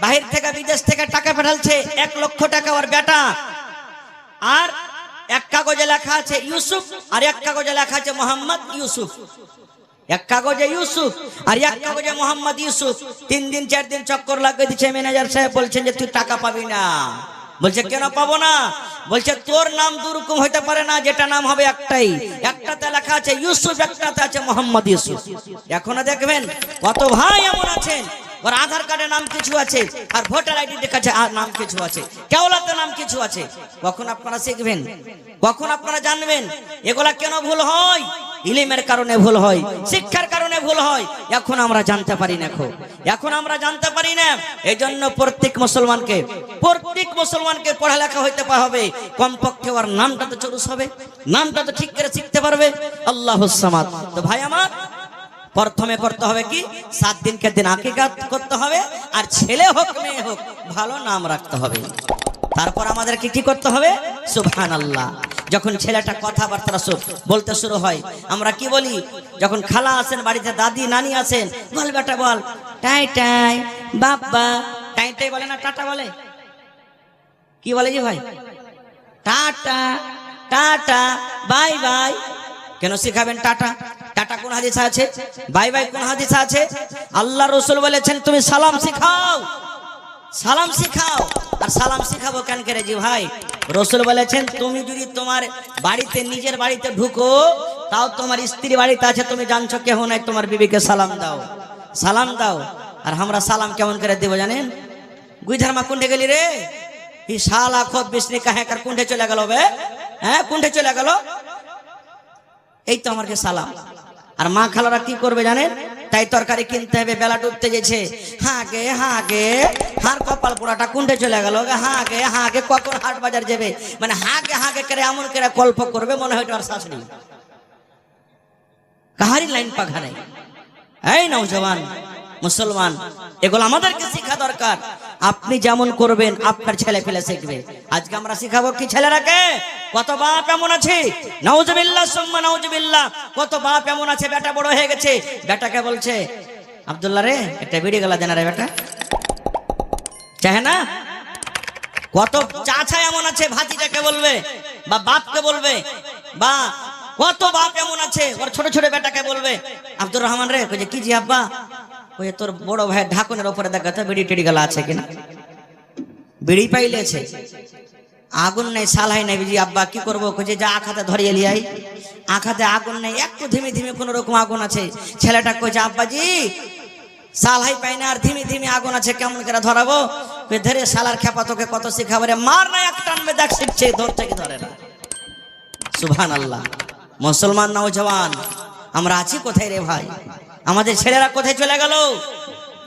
বাহির থেকে বিদেশ থেকে টাকা পাঠালছে 1 লক্ষ টাকা ওর বেটা, আর এক কাগজে লেখা আছে ইউসুফ আর এক কাগজে লেখা আছে মোহাম্মদ ইউসুফ। এক কাগজে ইউসুফ আর এক কাগজে মোহাম্মদ ইউসুফ। 3 দিন 4 দিন চক্কর লাগিয়ে দিচ্ছে। ম্যানেজার সাহেব বলছেন যে তুই টাকা পাবি না। বলছে কেন পাবো না? বলছে তোর নাম দুরকম হইতে পারে না, যেটা নাম হবে একটাই, একটাতে লেখা আছে ইউসুফ, একটাতে আছে মোহাম্মদ ইউসুফ। এখনো দেখবেন কত ভাই এমন আছেন ওর আধার কার্ডে নাম কিছু আছে আর ভোটার আইডি দেখাচ্ছে আর নাম কিছু আছে, কেওলাতে নাম কিছু আছে। কখন আপনারা শিখবেন? কখন আপনারা জানবেন? এগুলা কেন ভুল হয়? ইলমের কারণে ভুল হয়, শিক্ষার কারণে ভুল হয়। এখন আমরা জানতে পারি না, এখন আমরা জানতে পারি না। এই জন্য প্রত্যেক মুসলমানকে পড়ালেখা হইতে হবে, কমপক্ষে ওর নামটা তো চরুস হবে, নামটা তো ঠিক করে শিখতে পারবে। আল্লাহুস সামাদ। তো ভাই আমার প্রথমে করতে হবে কি? 7 দিনকে দিন আকিকাত করতে হবে, আর ছেলে হোক মেয়ে হোক ভালো নাম রাখতে হবে। তারপর আমাদেরকে কি করতে হবে? সুবহানাল্লাহ। যখন ছেলেটা কথাবার্তা বলতে শুরু হয়, আমরা কি বলি? যখন খালা আছেন বাড়িতে, দাদি নানি আছেন, বল বেটা বল, টাই টাই বাবা, টাই টাই বলে না, টাটা বলে। কি বলে জি ভাই? Tata, tata, bye bye. কেন শিখাবেন টাটা? টাটা কোন হাদিসে আছে? বাই বাই কোন হাদিসে আছে? আল্লাহ রাসূল বলেছেন তুমি সালাম শিখাও, সালাম শিখাও। আর সালাম শিখাবো কেন করে জি ভাই? রাসূল বলেছেন তুমি যদি তোমার বাড়িতে, নিজের বাড়িতে ঢুকো, তাও তোমার স্ত্রী বাড়িতে আছে, তুমি জানছো কেহ নাই, তোমার বিবিকে সালাম দাও, সালাম দাও। আর আমরা সালাম কেমন করে দেব জানেন? গুইধারমা কুন্ডে গেলি রে, এই শালা খোদ বিষ্ণি কাহেকার কুন্ডে চলে গেল বে, হ্যাঁ কুন্ডে চলে গেল, এই তো আমার সালাম। আর মা খালারা কি করবে জানেন? তাই তরকারি কিনতে হবে, বেলা ডুবতে গেছে, হাগে হাগে, হার কপাল পোড়াটা কুন্ডে চলে গেল, হাগে হাগে, কখন হাট বাজার যাবে, মানে হাগে হাগে করে এমন করে গল্প করবে মনে হয় ওর শাশুড়ি। কাহারি লাইন পাখা নেই। এই নওজওয়ান মুসলমান, এগুলো আমাদেরকে শিখা দরকার। আপনি যেমন করবেন আপনার ছেলে পেলে শিখবে। আজকে আমরা শিখাবো কি ছেলেরাকে? কত বাপ এমন আছে, নাউজুবিল্লাহ সুম্মা নাউজুবিল্লাহ, কত বাপ এমন আছে বেটা বড় হয়ে গেছে, বেটাকে বলছে আব্দুল্লাহ রে একটা বিড়ি গলা দেনা রে বেটা, চাহে না? কত চাচা এমন আছে ভাতিজাকে বলবে বা বাপকে বলবে, বা কত বাপ এমন আছে ওর ছোট ছোট বেটাকে বলবে আব্দুর রহমান রে, কইছে কি জি আব্বা, ওই তোর বড় ভাই ঢাকনের উপরে দেখাতে বিড়ি টিড়ি গলা আছে কিনা, বিড়ি পাইলেছে, আগুন নাই সালাই নাই, জি আব্বা কি করবো, কইছে যা আখাতে ধরিয়ে লিয়াই, আখাতে আগুন নেই, একটু ধিমে ধিমে কোন রকম আগুন আছে। ছেলেটা কইছে আব্বাজি সালাই পাই না, আর ধিমে ধিমে আগুন আছে, কেমন করে ধরাবো? ধরে শালার খেপা তোকে কত শিখাবো রে, মার না এক টানবে, দেখ শিখছে, ধরছে কি ধরে না। সুবহানাল্লাহ। মুসলমান নওজওয়ান আমরা আছি কোথায় রে ভাই? আমাদের ছেলেরা কোথায় চলে গেল?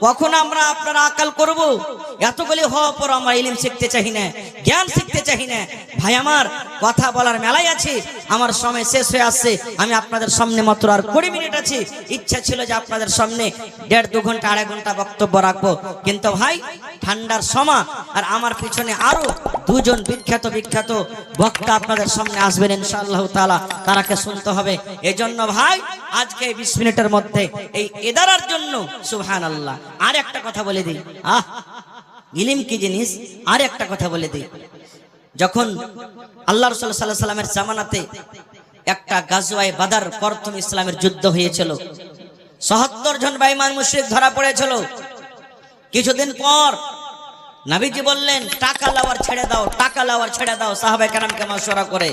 কখন আমরা আপনারা আকাল করব? এতগুলি হওয়ার পর আমরা ইলম শিখতে চাই না, জ্ঞান শিখতে চাই না। ভাই আমার কথা বলার মেলাই আছে, আমার সময় শেষ হয়ে আসছে। আমি আপনাদের সামনে মাত্র আর 20 মিনিট আছে। ইচ্ছা ছিল যে আপনাদের সামনে 1.5-2 ঘন্টা 2.5 ঘন্টা বক্তব্য রাখবো, কিন্তু ভাই ঠান্ডার সময়, আর আমার পিছনে আরো 2 জন বিখ্যাত বক্তা আপনাদের সামনে আসবেন ইনশাআল্লাহ তাআলা, তারাকে শুনতে হবে। এজন্য ভাই আজকে 20 মিনিটের মধ্যে এই ইদারার জন্য সুবহানাল্লাহ আর একটা কথা বলে দিই। ইলম কি জিনিস, আর একটা কথা বলে দিই। যখন আল্লাহ রাসূল সাল্লাল্লাহু আলাইহি ওয়াসাল্লামের জামানাতে একটা গাজওয়ায়ে বাদর, প্রথম ইসলামের যুদ্ধ হয়েছিল, ৭০ জন বেঈমান মুশরিক ধরা পড়েছিল। কিছুদিন পর নবীজি বললেন টাকা লাওয়ার ছেড়ে দাও, টাকা লাওয়ার ছেড়ে দাও। সাহাবায়ে কেরামকে মাশওয়ারা করে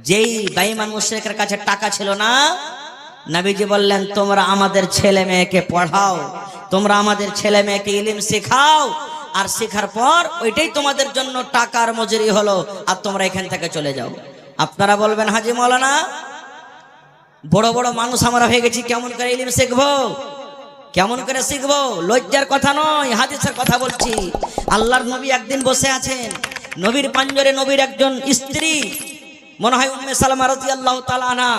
যেই বেঈমান মুশরিকের কাছে টাকা ছিল না, নবীজি বললেন তোমরা আমাদের ছেলে মেয়েকে পড়াও, তোমরা আমাদের ছেলে মেয়েকে ইলম শেখাও, আর শেখার পর ওইটাই তোমাদের জন্য টাকার মজুরি হলো, আর তোমরা এখান থেকে চলে যাও। আপনারা বলবেন হাজী মাওলানা বড় বড় মানুষ আমরা হয়ে গেছি, কেমন করে ইলম শিখবো, কেমন করে শিখবো? লজ্জার কথা নয়, হাদিসের কথা বলছি। আল্লাহর নবী একদিন বসে আছেন, নবীর পাঞ্জরে নবীর একজন স্ত্রী, মনে হয় উম্মে সালামা রাদিয়াল্লাহু তাআলা আনহা,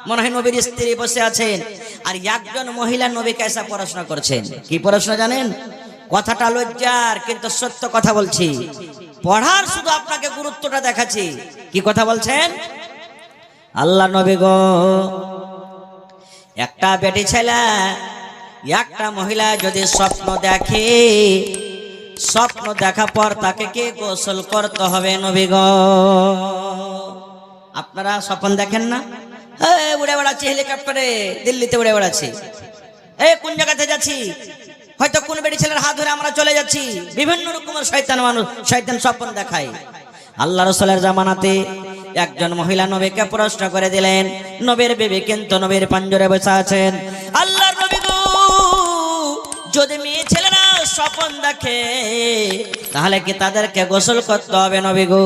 মনে হয় নবীর স্ত্রী বসে আছেন, আর একজন মহিলা নবীকে এসে পড়াশোনা করছেন। কি পড়াশোনা জানেন? কথাটা লজ্জার, কিন্তু সত্য কথা বলছি। পড়ার শুধু আপনাকে গুরুত্বটা দেখাচ্ছি। কি কথা বলছেন? আল্লাহ নবী গো, একটা বেটি ছেলে একটা মহিলা যদি স্বপ্ন দেখে, স্বপ্ন দেখা পর তাকে কে গোসল করতে হবে নবী গো? আপনারা স্বপ্ন দেখেন না? উড়ে বেড়াচ্ছি হেলিকপ্টারে, দিল্লিতে উড়ে বেড়াচ্ছি, কোন জায়গাতে যাচ্ছি, হয়তো কোন বেটি ছেলের হাত ধরে আমরা চলে যাচ্ছি। বিভিন্ন রকমের শয়তান মানুষ, শয়তান স্বপ্ন দেখায়। আল্লাহ রাসূলের জামানাতে একজন মহিলা নবীকে প্রশ্ন করে দিলেন, নবীর বিবি কিন্তু নবীর পাঞ্জরে বসে আছেন। আল্লাহর নবী গো, যদি মেয়ে ছেলেরা স্বপ্ন দেখে তাহলে কি তাদেরকে গোসল করতে হবে নবী গো?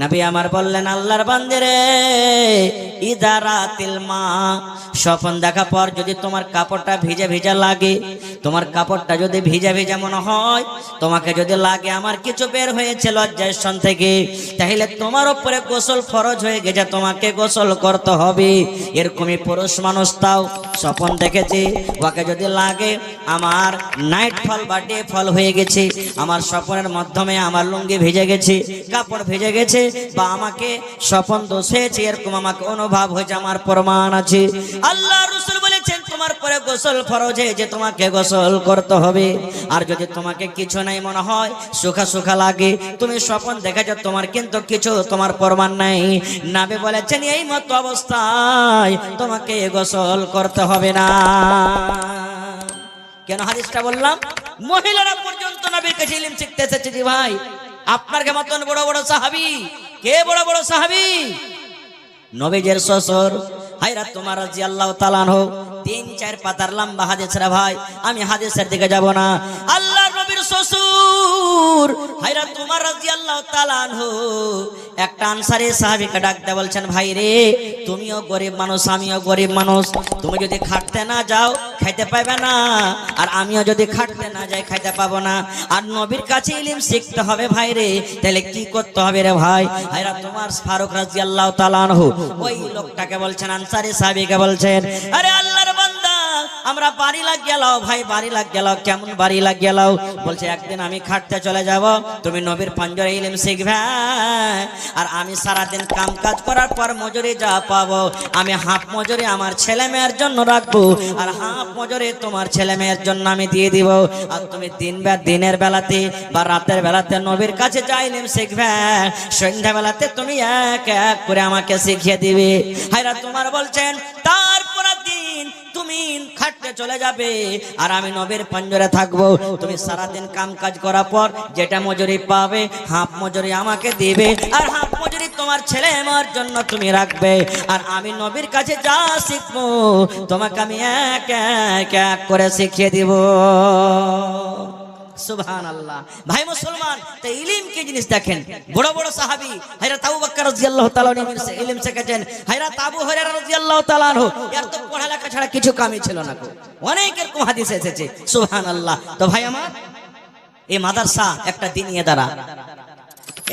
নবী আমার বললেন, আল্লাহর বান্দারে, ইদারাতিল মা, স্বপ্ন দেখা পর যদি তোমার কাপড়টা ভিজা ভিজা লাগে, তোমার কাপড়টা যদি ভিজা ভিজা মনে হয়, তোমাকে যদি লাগে আমার কিছু বের হয়েছে লজ্জাস্থান থেকে, তাহলে তোমার উপরে গোসল ফরজ হয়ে গেছে, তোমাকে গোসল করতে হবে। এরকমই পুরুষ মানুষ তাও স্বপ্ন দেখেছে, ওকে যদি লাগে আমার নাইট ফল বা ডে ফল হয়ে গেছে, আমার স্বপ্নের মাধ্যমে আমার লুঙ্গি ভিজে গেছে, কাপড় ভিজে গেছে, বা আমাকে স্বপ্ন দোষ হয়েছে, এরকম আমাকে অনুভব হয়েছে, আমার প্রমাণ আছে। আল্লাহ রাসূল বলেছেন তোমার পরে গোসল ফরজ হয়েছে, তোমাকে গোসল করতে হবে। আর যদি তোমাকে কিছু নাই মনে হয়, সুখা সুখা লাগে, তুমি স্বপ্ন দেখেছো, তোমার কিন্তু কিছু তোমার প্রমাণ নাই, নবী বলেছেন এই মত অবস্থায় তোমাকে গোসল করতে হবে না। কেন হাদিসটা বললাম? মহিলারা পর্যন্ত নবীর কাছে ইলম শিখতে এসেছে। জি ভাই, আপনার মতন বড় বড় সাহাবী, কে বড় বড় সাহাবী? নবীজের শ্বশুর হায়রাত তোমার রাদিয়াল্লাহু তাআলা আনহু, 3-4 পাতার লম্বা হাদিস রে ভাই, আমি হাদিসের দিকে যাব না। আল্লাহর নবীর শ্বশুর হায়রাত তোমার রাদিয়াল্লাহু তাআলা আনহু একটা আনসারী সাহাবীকে ডাক দিয়ে বলছেন, ভাই রে, তুমিও গরিব মানুষ, আমিও গরিব মানুষ, তুমি যদি খাটতে না যাও খাইতে পাবে না, আর আমিও যদি খাটতে না যাই খাইতে পাবো না, আর নবীর কাছে ইলম শিখতে হবে ভাই রে, তাহলে কি করতে হবে রে ভাই? হায়রাত তোমার ফারুক রাদিয়াল্লাহু তাআলা আনহু ওই লোকটাকে বলছেন, আনসারী সাহাবীকে বলছেন, আরে আল্লাহর বান্দা, আমরা বাড়ি লাগ গেলাও ভাই, বাড়ি লাগ গেলাও। কেমন বাড়ি লাগ গেলাও? বলছে একদিন আমি খাটতে চলে যাব, তুমি নবীর পাঞ্জরে ইলম শিখবে, আর আমি সারাদিন কাম কাজ করার পর মজুরি যা পাবো আমি হাফ মজুরি আমার ছেলে মেয়ের জন্য রাখবো, আর হাফ মজুরি তোমার ছেলে মেয়ের জন্য আমি দিয়ে দিব, আর তুমি দিনের বেলাতে বা রাতের বেলাতে নবীর কাছে যা ইলম শিখবে, সন্ধ্যা বেলাতে তুমি এক এক করে আমাকে শিখিয়ে দিবে। হায়রাত তোমার বলছেন, তারপর দিন তুমি খাটতে চলে যাবে, আর আমি নবীর পাঞ্জরে থাকবো, তুমি সারাদিন কাম কাজ করার পর যেটা মজুরি পাবে হাফ মজুরি আমাকে দিবে, আর হাফ মজুরি তোমার ছেলে আমার জন্য তুমি রাখবে, আর আমি নবীর কাছে যা শিখবো তোমাকে আমি এক এক করে শিখিয়ে দিব। সুবহানাল্লাহ। ভাই মুসলমান, তো ইলম কি জিনিস দেখেন। বড় বড় সাহাবী হযরত আবু বকর রাদিয়াল্লাহু তাআলা ইলম শিখেছেন, হযরত আবু হুরায়রা রাদিয়াল্লাহু তাআলা আনহু এর তো পড়ালেখা ছাড়া কিছু কামই ছিল না। অনেক এরকম হাদিস এসেছে। সুবহানাল্লাহ। তো ভাই আমার, এই মাদ্রাসা একটা দ্বীনি ইদারা,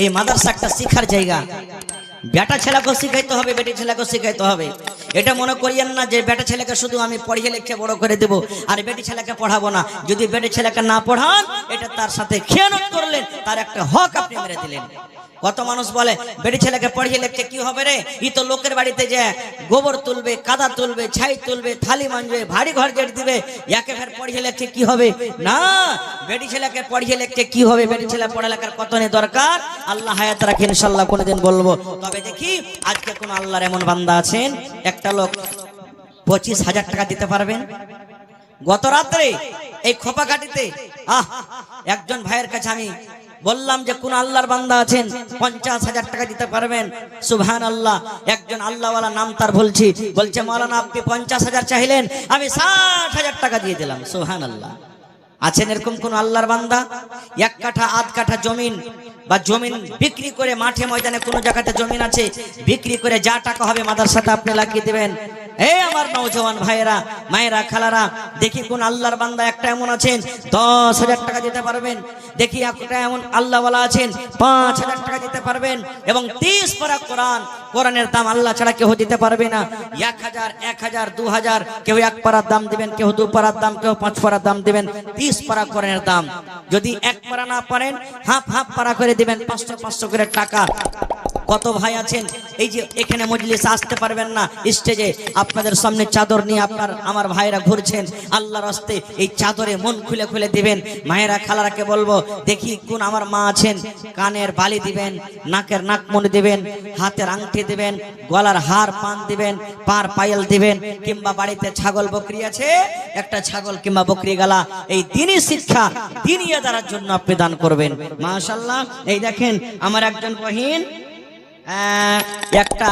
এই মাদ্রাসা একটা শিক্ষার জায়গা। বেটা ছেলেকে শিখাইতে হবে, বেটি ছেলেকে শিখাইতে হবে। এটা মনে করিয়েন না যে বেটা ছেলেকে শুধু আমি পড়িয়ে লিখে বড় করে দেব আর বেটি ছেলেকে পড়াবো না। যদি বেটি ছেলেকে না পড়ান, এটা তার সাথে খেয়ানত করলেন, তার একটা হক আপনি মেরে দিলেন। কত মানুষ বলে বেটি ছেলেকে পড়িয়ে লিখে কি হবে রে, ই তো লোকের বাড়িতে যে গোবর তুলবে, কাদা তুলবে, ছাই তুলবে, থালি মানবে, ভারী ঘর গেট দিবে, একে ফের পড়িয়ে লিখে কি হবে? না, বেটি ছেলেকে পড়িয়ে লিখে কি হবে? বেটি ছেলে পড়ালেখার কত নেই দরকার, আল্লাহ হায়াত রাখে ইনশাআল্লাহ কোনদিন বলবো। তবে দেখি আজকে কোন আল্লাহর এমন বান্দা আছেন, একটা লোক 25,000 টাকা দিতে পারবেন? গত রাত্রে এই খোপাঘাটিতে একজন ভাইয়ের কাছে আমি বললাম যে কোন আল্লাহর বান্দা আছেন 50,000 টাকা দিতে পারবেন? সুবহানাল্লাহ, একজন আল্লাহওয়ালা নাম তার বলছি, বলছে মাওলানা আপনি 50,000 চাইলেন, আমি 60,000 টাকা দিয়ে দিলাম। সুবহানাল্লাহ। আছেন এরকম কোন আল্লাহর বান্দা? 1 কাঠা আধ কাঠা জমিন বা জমিন বিক্রি করে, মাঠে ময়দানে কোনো জায়গাতে জমিন আছে, বিক্রি করে যা টাকা হবে মাদ্রাসাতে আপনি লাগিয়ে দিবেন। এই আমার নওজওয়ান ভাইয়েরা, মায়েরা, খালারা, দেখি কোন আল্লাহর বান্দা একটা এমন আছেন 10,000 টাকা দিতে পারবেন? দেখি একটা এমন আল্লাহওয়ালা আছেন 5,000 টাকা দিতে পারবেন? এবং 30 পারা কোরআন, কোরআনের দাম আল্লাহ ছাড়া কেউ দিতে পারবে না। 1,000, 1,000, 2,000, কেউ 1 পারার দাম দিবেন, কেউ 2 পারার দাম, কেউ 5 পারার দাম দিবেন। 30 পারা কোরআনের দাম। যদি 1 পারা না পারেন হাফ হাফ পারা করে দিবেন, 500 করে টাকা। কত ভাই আছেন এই যে এখানে মজলিসে আসতে পারবেন না, স্টেজে আপনাদের সামনে চাদর নিয়ে আমার ভাইরা ঘুরছেন, আল্লাহর রাস্তে এই চাদরে মন খুলে খুলে দিবেন। মায়েরা, খালারাকে বলবো, দেখি কোন আমার মা আছেন, কানের বালি দিবেন, নাকের নাকমণি দিবেন, হাতের আংটি দিবেন, গলার হার পান দিবেন, পার পায়েল দিবেন, কিংবা বাড়িতে ছাগল বকরি আছে, একটা ছাগল কিংবা বকরি গালা, এই দিনই শিক্ষা, দিনই আদার জন্য আপনি দান করবেন। মাশাআল্লাহ। এই দেখেন আমার একজন বহিন একটা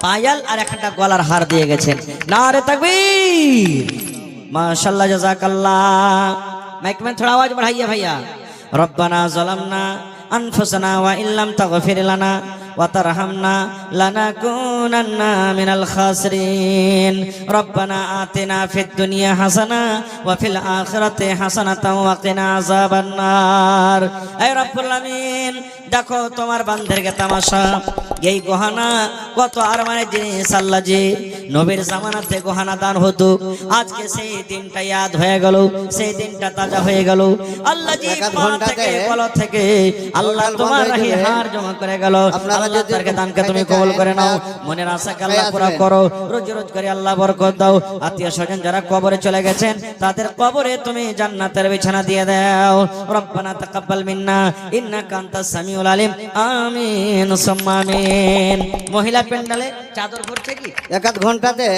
পায়াল আর একটা গলার হার দিয়ে গেছেন। নারে তাকবীর, माशाल्लाह जज़ाकल्लाह। माइक में थोड़ा आवाज बढ़ाइए भैया। रब्बना ज़लमना अनफुसना व इल्लम तगफिर लना व तरहमना लनकुनन्ना मिनल खासिरीन। रब्बना आतिना फिद दुनिया हसना व फिल आखिरति हसनतन व किना अज़ाबन नार। ऐ रब्बुल आमीन, देखो तुम्हार बंधेर के तमाशा, यही गहना कत आरमाনের জিনিস আল্লাহ জি নবীর জামানাতে গহনা দান হতো, আজকে সেই দিনটা ইয়াদ হয়ে গেল, সেই দিনটা তাজা হয়ে গেল। আল্লাহ জি কলব থেকে আল্লাহ তোমার রাহি হার জমা করে গেল। আল্লাহ তারকে দানকে তুমি কবুল করে নাও, মনের আশাকে আল্লাহ পুরা করো, রোজ রোজ করে আল্লাহ বরকত দাও। আত্মীয় স্বজন যারা কবরে চলে গেছেন তাদের কবরে তুমি জান্নাতের বিছানা দিয়ে দাও। রব্বানা তাকাব্বাল মিন্না ইন্নাকা আনতাস সামিউল আলিম। আমিন সুম্মা আমিন। মহিলা প্যান্ডেলে চাদর ভরছে কি 1 ঘন্টাতে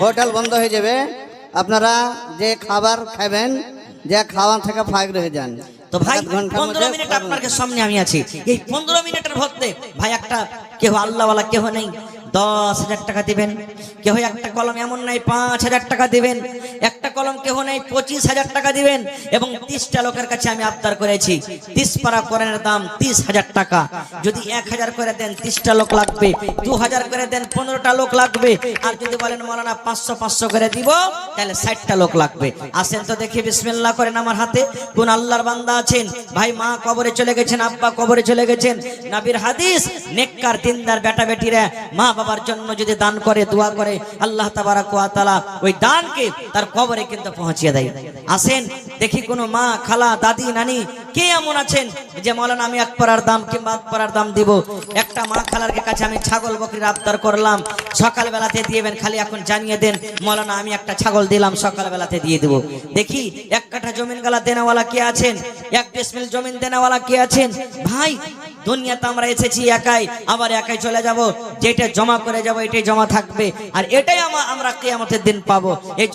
হোটেল বন্ধ হয়ে যাবে। আপনারা যে খাবার খাবেন, যে খাওয়ান থেকে ফাইক রয়ে যান। তো ভাই 15 মিনিট আপনার সামনে আমি আছি, এই 15 মিনিটের মধ্যে ভাই একটা কেউ আল্লাহওয়ালা কেউ নেই 10,000 টাকা দিবেন, কেউ একটা কলম এমন নাই 5,000 টাকা দিবেন, একটা কলম কেউ নেই 25,000 টাকা দিবেন। এবং 30টা লোকের কাছে আমি আবদার করেছি, 30 পারা কোরআনের দাম 30,000 টাকা। যদি 1,000 করে দেন 30টা লোক লাগবে, 2,000 করে দেন 15টা লোক লাগবে, আর যদি বলেন মাওলানা 500 করে দিব তাহলে 60টা লোক লাগবে। আসেন তো দেখি, বিসমিল্লাহ করেন আমার হাতে। কোন আল্লাহর বান্দা আছেন? ভাই মা কবরে চলে গেছেন, আব্বা কবরে চলে গেছেন, নবীর হাদিস, নেককার দিনদার বেটা বেটিরা মা বাবার জন্য যদি দান করে, দোয়া করে, আল্লাহ তাবারাক ওয়া তাআলা ওই দানকে তার কবরে কিন্তু পৌঁছিয়ে দেয়। আসেন দেখি কোন মা, খালা, দাদি, নানি কে এমন আছেন যে মাওলানা আমি 1 পারার দাম কিংবা 1 পারার দাম দিব। একটা মা খালার কাছে আমি ছাগল বকরির আবদার করলাম, সকাল বেলাতে দিবেন, খালি এখন জানিয়ে দেন মাওলানা আমি একটা ছাগল দিলাম, সকাল বেলাতে দিয়ে দেব। দেখি 1 কাঠা জমিন গালা দেনাওয়ালা কে আছেন, 1 ডিসমিল জমিন দেনাওয়ালা কে আছেন? ভাই দুনিয়াতে আমরা এসেছি একাই, আবার একাই চলে যাব, যেটা জমা করে যাব এটাই জমা থাকবে, আর এটাই আমরা কিয়ামতের দিন পাবো। এই